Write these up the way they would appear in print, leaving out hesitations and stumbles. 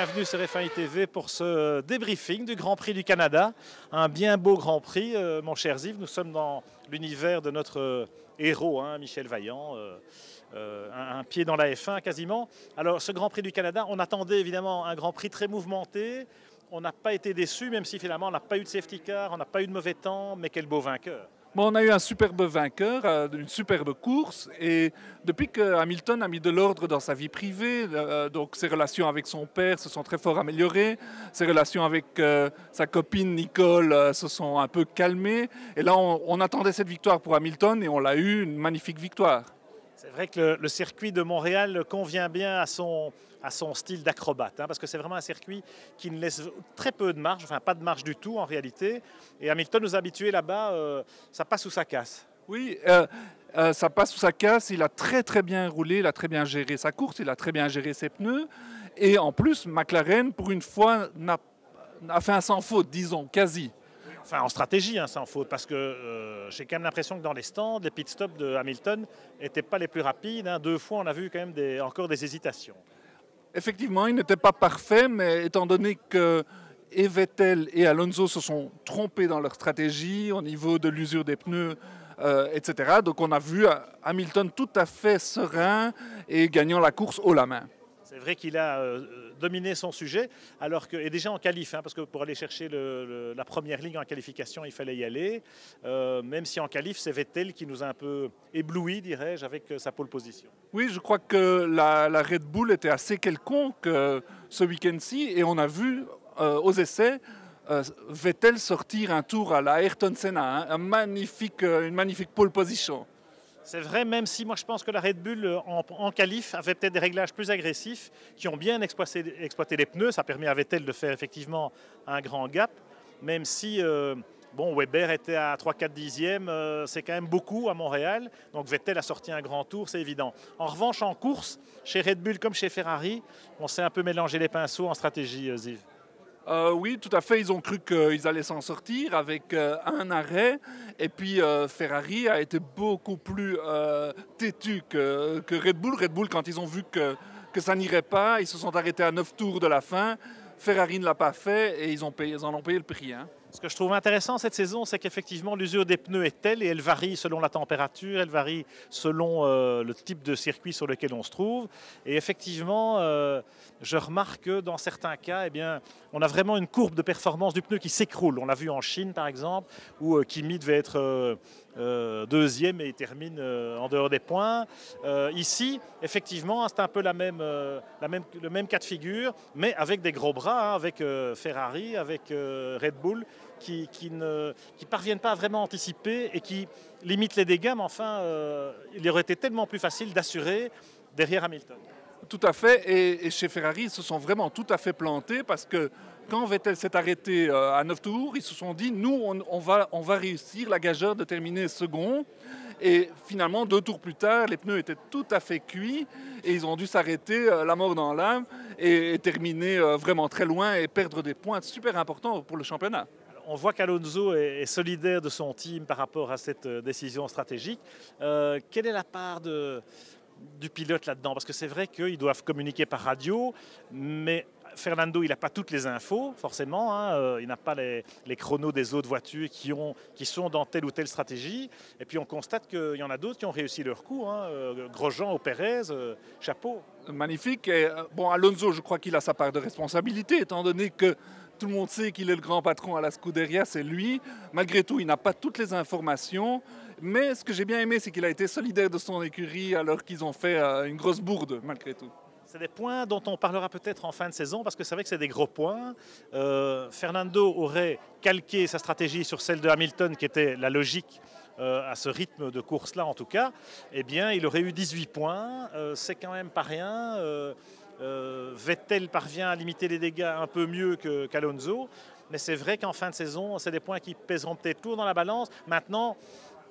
bienvenue sur F1 TV pour ce débriefing du Grand Prix du Canada. Un bien beau Grand Prix, mon cher Ziv. Nous sommes dans l'univers de notre héros, Michel Vaillant. Un pied dans la F1 quasiment. Alors ce Grand Prix du Canada, on attendait évidemment un Grand Prix très mouvementé. On n'a pas été déçus, même si finalement on n'a pas eu de safety car, on n'a pas eu de mauvais temps, mais quel beau vainqueur. Bon, on a eu un superbe vainqueur, une superbe course, et depuis que Hamilton a mis de l'ordre dans sa vie privée, donc ses relations avec son père se sont très fort améliorées, ses relations avec sa copine Nicole se sont un peu calmées, et là on attendait cette victoire pour Hamilton et on l'a eu, une magnifique victoire. C'est vrai que le circuit de Montréal convient bien à son style d'acrobate, parce que c'est vraiment un circuit qui ne laisse très peu de marge, enfin pas de marge du tout en réalité. Et Hamilton nous a habitués là-bas, ça passe ou ça casse. Oui, ça passe ou ça casse, il a très très bien roulé, il a très bien géré sa course, il a très bien géré ses pneus. Et en plus, McLaren, pour une fois, a fait un sans faute, disons, quasi. Enfin, en stratégie, sans faute, parce que j'ai quand même l'impression que dans les stands, les pit stops de Hamilton n'étaient pas les plus rapides. 2 fois, on a vu quand même encore des hésitations. Effectivement, il n'était pas parfait, mais étant donné que Vettel et Alonso se sont trompés dans leur stratégie au niveau de l'usure des pneus, etc. Donc on a vu Hamilton tout à fait serein et gagnant la course haut la main. C'est vrai qu'il a dominé son sujet, et déjà en qualif, parce que pour aller chercher la première ligne en qualification, il fallait y aller. Même si en qualif, c'est Vettel qui nous a un peu ébloui, dirais-je, avec sa pole position. Oui, je crois que la Red Bull était assez quelconque ce week-end-ci, et on a vu aux essais Vettel sortir un tour à la Ayrton Senna, une magnifique pole position. C'est vrai, même si moi je pense que la Red Bull en qualif avait peut-être des réglages plus agressifs qui ont bien exploité les pneus. Ça a permis à Vettel de faire effectivement un grand gap, même si Weber était à 3-4 dixièmes, c'est quand même beaucoup à Montréal. Donc Vettel a sorti un grand tour, c'est évident. En revanche, en course, chez Red Bull comme chez Ferrari, on s'est un peu mélangé les pinceaux en stratégie, Ziv. Oui, tout à fait. Ils ont cru qu'ils allaient s'en sortir avec un arrêt. Et puis Ferrari a été beaucoup plus têtu que Red Bull. Red Bull, quand ils ont vu que ça n'irait pas, ils se sont arrêtés à 9 tours de la fin. Ferrari ne l'a pas fait et ils en ont payé le prix. Ce que je trouve intéressant cette saison, c'est qu'effectivement l'usure des pneus est telle et elle varie selon la température, elle varie selon le type de circuit sur lequel on se trouve. Et effectivement, je remarque que dans certains cas, on a vraiment une courbe de performance du pneu qui s'écroule. On l'a vu en Chine par exemple, où Kimi devait être deuxième et il termine en dehors des points. Ici, effectivement, c'est un peu le même cas de figure, mais avec des gros bras, avec Ferrari, avec Red Bull, qui ne parviennent pas à vraiment anticiper et qui limitent les dégâts, mais enfin, il aurait été tellement plus facile d'assurer derrière Hamilton. Tout à fait, et chez Ferrari, ils se sont vraiment tout à fait plantés parce que quand Vettel s'est arrêté à 9 tours, ils se sont dit, nous, on va réussir la gageure de terminer second. Et finalement, 2 tours plus tard, les pneus étaient tout à fait cuits et ils ont dû s'arrêter la mort dans l'âme et terminer vraiment très loin et perdre des points super importants pour le championnat. On voit qu'Alonso est solidaire de son team par rapport à cette décision stratégique. Quelle est la part du pilote là-dedans? Parce que c'est vrai qu'ils doivent communiquer par radio, mais Fernando, il n'a pas toutes les infos, forcément. Il n'a pas les chronos des autres voitures qui sont dans telle ou telle stratégie. Et puis on constate qu'il y en a d'autres qui ont réussi leur coup. Grosjean ou Pérez, chapeau. Magnifique. Et, Alonso, je crois qu'il a sa part de responsabilité, étant donné que tout le monde sait qu'il est le grand patron à la Scuderia, c'est lui. Malgré tout, il n'a pas toutes les informations. Mais ce que j'ai bien aimé, c'est qu'il a été solidaire de son écurie alors qu'ils ont fait une grosse bourde, malgré tout. C'est des points dont on parlera peut-être en fin de saison, parce que c'est vrai que c'est des gros points. Fernando aurait calqué sa stratégie sur celle de Hamilton, qui était la logique à ce rythme de course-là en tout cas. Il aurait eu 18 points. C'est quand même pas rien. Vettel parvient à limiter les dégâts un peu mieux qu'Alonso. Mais c'est vrai qu'en fin de saison, c'est des points qui pèseront peut-être lourd dans la balance. Maintenant,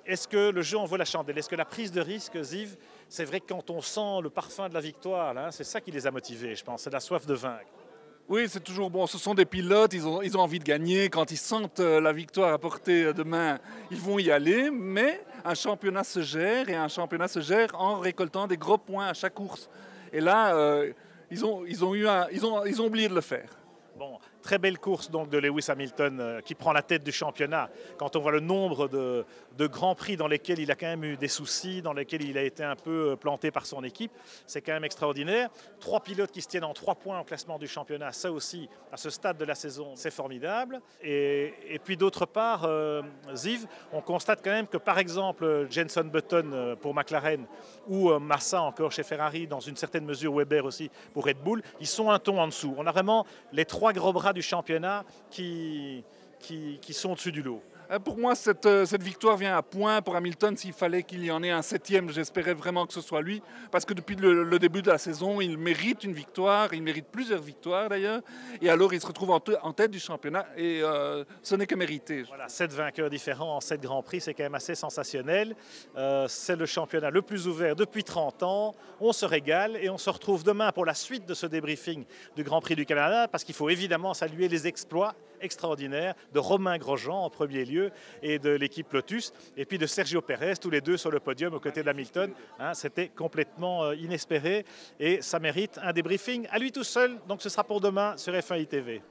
est-ce que le jeu en vaut la chandelle? Est-ce que la prise de risque, Ziv, c'est vrai que quand on sent le parfum de la victoire, c'est ça qui les a motivés, je pense, c'est la soif de vaincre. Oui, c'est toujours bon. Ce sont des pilotes, ils ont envie de gagner. Quand ils sentent la victoire à portée de main, ils vont y aller. Mais un championnat se gère, et un championnat se gère en récoltant des gros points à chaque course. Et là, ils ont oublié de le faire. Bon, très belle course donc de Lewis Hamilton qui prend la tête du championnat. Quand on voit le nombre de grands prix dans lesquels il a quand même eu des soucis, dans lesquels il a été un peu planté par son équipe, c'est quand même extraordinaire. 3 pilotes qui se tiennent en 3 points au classement du championnat, ça aussi, à ce stade de la saison, c'est formidable. Et puis d'autre part, Ziv, on constate quand même que par exemple Jenson Button pour McLaren ou Massa encore chez Ferrari, dans une certaine mesure Weber aussi pour Red Bull, ils sont un ton en dessous. On a vraiment les 3 gros bras du championnat qui sont au-dessus du lot. Pour moi, cette victoire vient à point pour Hamilton. S'il fallait qu'il y en ait un 7e, j'espérais vraiment que ce soit lui. Parce que depuis le début de la saison, il mérite une victoire. Il mérite plusieurs victoires d'ailleurs. Et alors, il se retrouve en tête du championnat. Et ce n'est que mérité. Voilà, 7 vainqueurs différents en 7 Grands Prix, c'est quand même assez sensationnel. C'est le championnat le plus ouvert depuis 30 ans. On se régale et on se retrouve demain pour la suite de ce débriefing du Grand Prix du Canada. Parce qu'il faut évidemment saluer les exploits extraordinaires de Romain Grosjean en premier lieu et de l'équipe Lotus, et puis de Sergio Pérez, tous les deux sur le podium aux côtés d'Hamilton. C'était complètement inespéré et ça mérite un débriefing à lui tout seul. Donc ce sera pour demain sur F1 ITV.